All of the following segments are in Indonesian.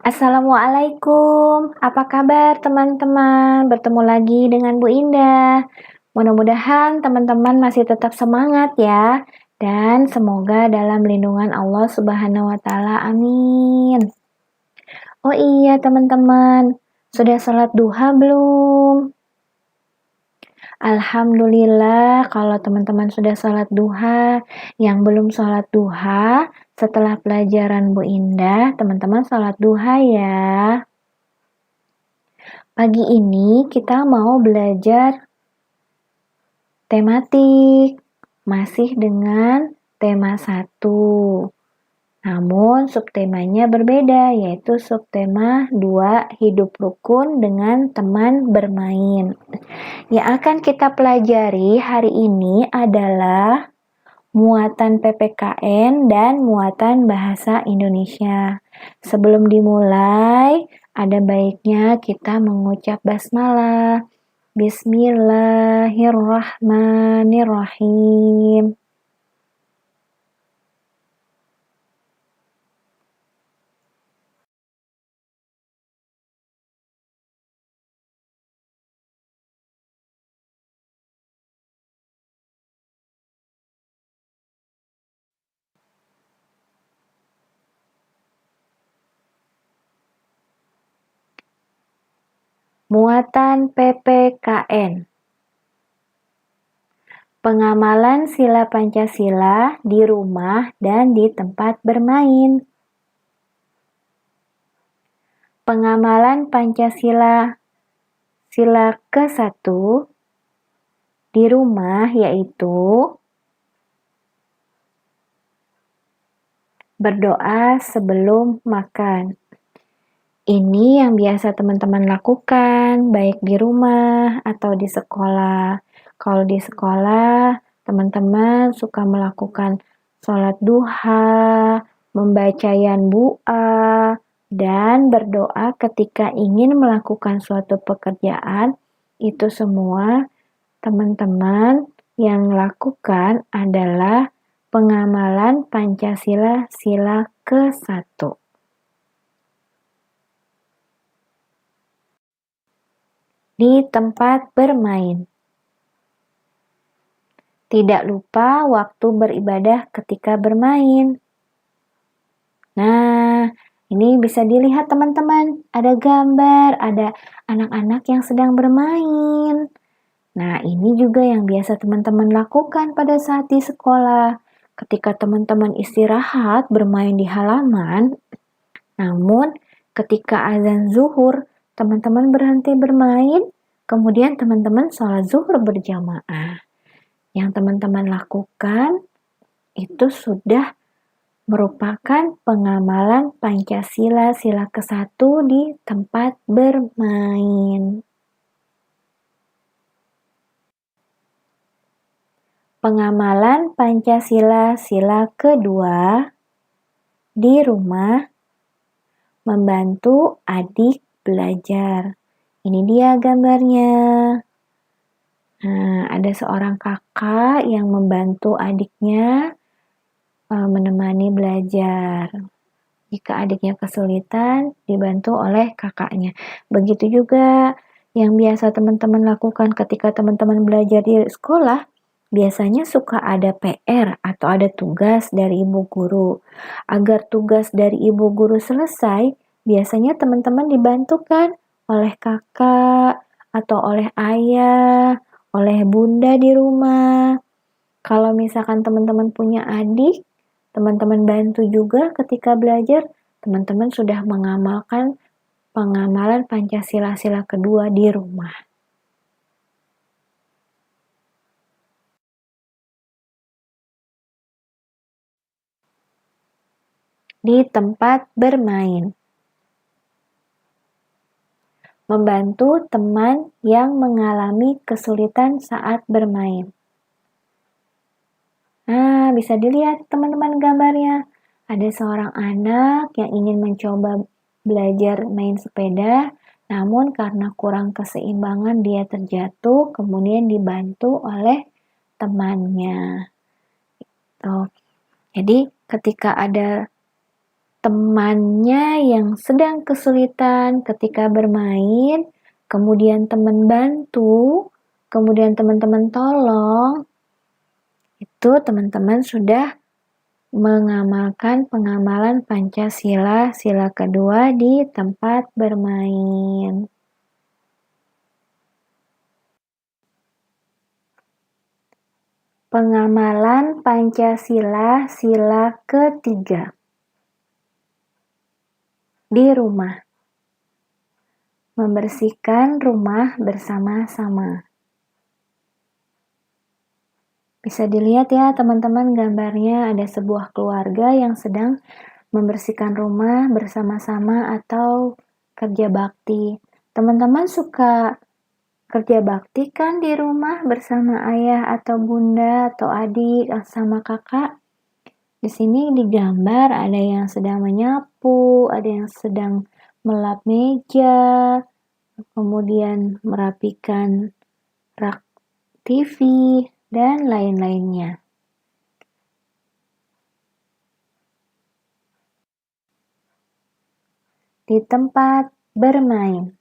Assalamualaikum, apa kabar teman-teman? Bertemu lagi dengan Bu Indah. Mudah-mudahan teman-teman masih tetap semangat ya, dan semoga dalam lindungan Allah Subhanahu wa Ta'ala. Amin. Oh iya, teman-teman, sudah sholat duha belum? Alhamdulillah, kalau teman-teman sudah sholat duha, yang belum sholat duha, setelah pelajaran Bu Indah, teman-teman sholat duha ya. Pagi ini kita mau belajar tematik, masih dengan tema 1. Namun subtemanya berbeda, yaitu subtema 2, hidup rukun dengan teman bermain. Yang akan kita pelajari hari ini adalah muatan PPKN dan muatan bahasa Indonesia. Sebelum dimulai, ada baiknya kita mengucap basmalah. Bismillahirrahmanirrahim. Muatan PPKN. Pengamalan sila Pancasila di rumah dan di tempat bermain. Pengamalan Pancasila sila ke-1 di rumah yaitu berdoa sebelum makan. Ini yang biasa teman-teman lakukan, baik di rumah atau di sekolah. Kalau di sekolah, teman-teman suka melakukan sholat duha, membaca yanbu'a, dan berdoa ketika ingin melakukan suatu pekerjaan. Itu semua teman-teman yang lakukan adalah pengamalan Pancasila sila ke-1. Di tempat bermain. Tidak lupa waktu beribadah ketika bermain. Nah, ini bisa dilihat teman-teman, ada gambar, ada anak-anak yang sedang bermain. Nah, ini juga yang biasa teman-teman lakukan pada saat di sekolah. Ketika teman-teman istirahat bermain di halaman, namun ketika azan zuhur, teman-teman berhenti bermain, kemudian teman-teman sholat zuhur berjamaah. Yang teman-teman lakukan itu sudah merupakan pengamalan Pancasila sila ke-1 di tempat bermain. Pengamalan Pancasila sila ke-2 di rumah, membantu adik belajar. Ini dia gambarnya. Nah, ada seorang kakak yang membantu adiknya menemani belajar. Jika adiknya kesulitan, dibantu oleh kakaknya. Begitu juga yang biasa teman-teman lakukan ketika teman-teman belajar di sekolah, biasanya suka ada PR atau ada tugas dari ibu guru. Agar tugas dari ibu guru selesai, biasanya teman-teman dibantukan oleh kakak atau oleh ayah, oleh bunda di rumah. Kalau misalkan teman-teman punya adik, teman-teman bantu juga ketika belajar, teman-teman sudah mengamalkan pengamalan Pancasila sila ke-2 di rumah. Di tempat bermain. Membantu teman yang mengalami kesulitan saat bermain. Nah, bisa dilihat teman-teman gambarnya. Ada seorang anak yang ingin mencoba belajar main sepeda, namun karena kurang keseimbangan dia terjatuh, kemudian dibantu oleh temannya. Jadi ketika ada temannya yang sedang kesulitan ketika bermain, kemudian teman bantu, kemudian teman-teman tolong, itu teman-teman sudah mengamalkan pengamalan Pancasila, sila kedua di tempat bermain. Pengamalan Pancasila, sila ketiga. Di rumah. Membersihkan rumah bersama-sama. Bisa dilihat ya teman-teman gambarnya, ada sebuah keluarga yang sedang membersihkan rumah bersama-sama atau kerja bakti. Teman-teman suka kerja bakti kan di rumah bersama ayah atau bunda atau adik sama kakak? Di sini digambar ada yang sedang menyapu, ada yang sedang melap meja, kemudian merapikan rak TV, dan lain-lainnya. Di tempat bermain.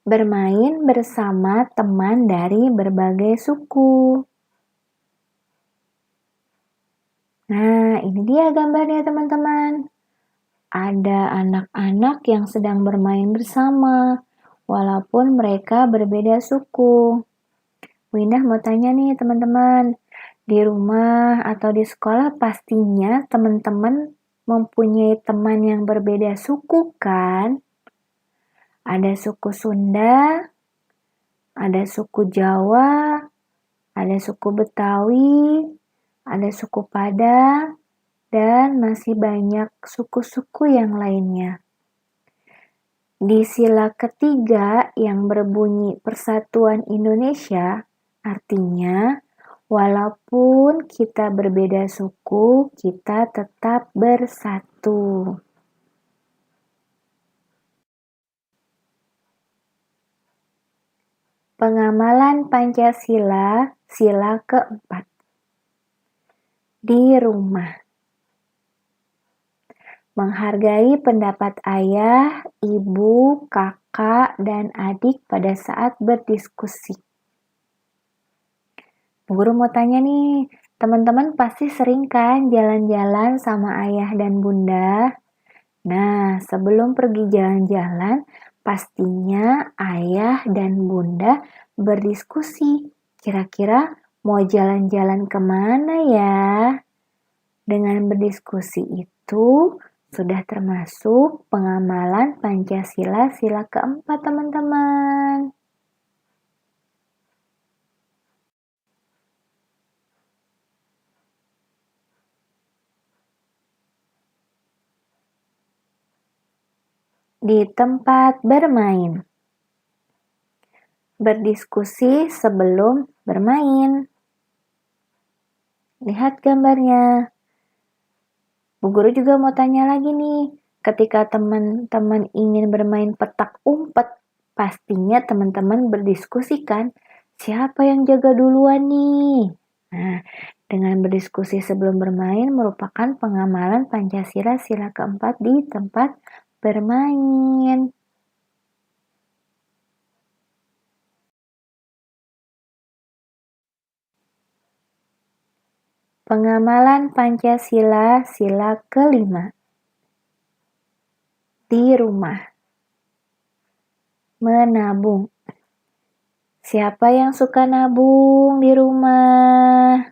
Bermain bersama teman dari berbagai suku. Nah, ini dia gambarnya teman-teman. Ada anak-anak yang sedang bermain bersama, walaupun mereka berbeda suku. Windah mau tanya nih teman-teman, di rumah atau di sekolah pastinya teman-teman mempunyai teman yang berbeda suku kan? Ada suku Sunda, ada suku Jawa, ada suku Betawi, ada suku Padang, dan masih banyak suku-suku yang lainnya. Di sila ketiga yang berbunyi Persatuan Indonesia, artinya walaupun kita berbeda suku, kita tetap bersatu. Pengamalan Pancasila, sila keempat. Di rumah. Menghargai pendapat ayah, ibu, kakak, dan adik pada saat berdiskusi. Bu Guru mau tanya nih, teman-teman pasti sering kan jalan-jalan sama ayah dan bunda? Nah, sebelum pergi jalan-jalan, pastinya ayah dan bunda berdiskusi. Kira-kira mau jalan-jalan kemana ya? Dengan berdiskusi itu sudah termasuk pengamalan Pancasila sila keempat teman-teman. Di tempat bermain. Berdiskusi sebelum bermain. Lihat gambarnya. Bu Guru juga mau tanya lagi nih, ketika teman-teman ingin bermain petak umpet, pastinya teman-teman berdiskusikan siapa yang jaga duluan nih. Nah, dengan berdiskusi sebelum bermain merupakan pengamalan Pancasila sila keempat di tempat bermain. Pengamalan Pancasila sila kelima. Di rumah. Menabung. Siapa yang suka nabung di rumah?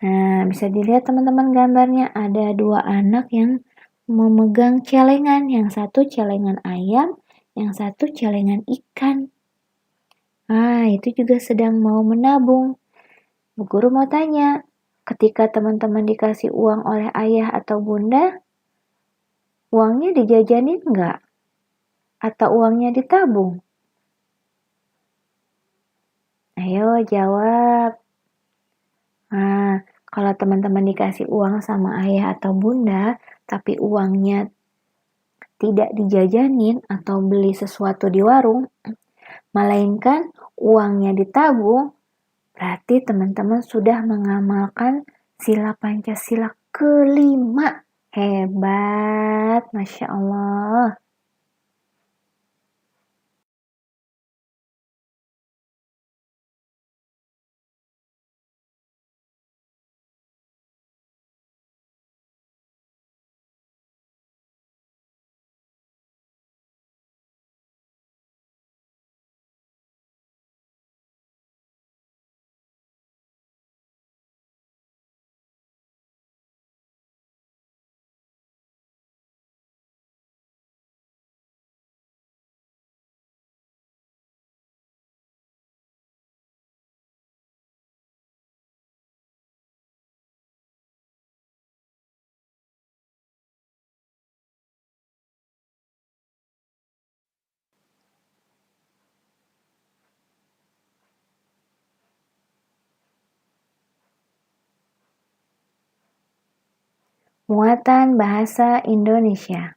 Nah, bisa dilihat teman-teman gambarnya ada dua anak yang memegang celengan, yang satu celengan ayam, yang satu celengan ikan. Nah, itu juga sedang mau menabung. Bu Guru mau tanya, ketika teman-teman dikasih uang oleh ayah atau bunda, uangnya dijajanin nggak? Atau uangnya ditabung? Ayo jawab. Nah, kalau teman-teman dikasih uang sama ayah atau bunda, tapi uangnya tidak dijajanin atau beli sesuatu di warung, melainkan uangnya ditabung, berarti teman-teman sudah mengamalkan Sila Pancasila kelima. Hebat, Masya Allah. Muatan bahasa Indonesia.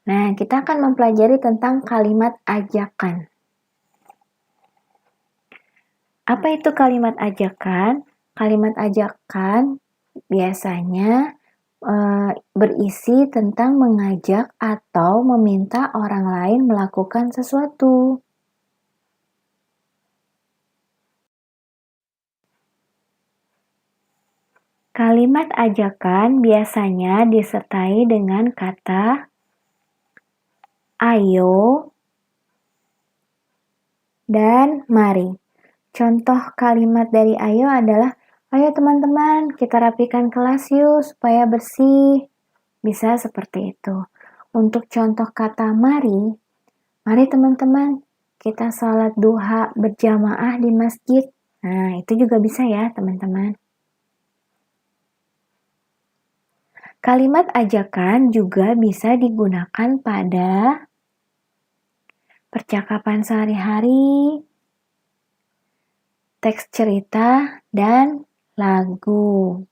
Nah, kita akan mempelajari tentang kalimat ajakan. Apa itu kalimat ajakan? Kalimat ajakan biasanya berisi tentang mengajak atau meminta orang lain melakukan sesuatu. Kalimat ajakan biasanya disertai dengan kata ayo dan mari. Contoh kalimat dari ayo adalah, ayo teman-teman kita rapikan kelas yuk supaya bersih. Bisa seperti itu. Untuk contoh kata mari teman-teman kita salat duha berjamaah di masjid. Nah, itu juga bisa ya teman-teman. Kalimat ajakan juga bisa digunakan pada percakapan sehari-hari, teks cerita, dan lagu.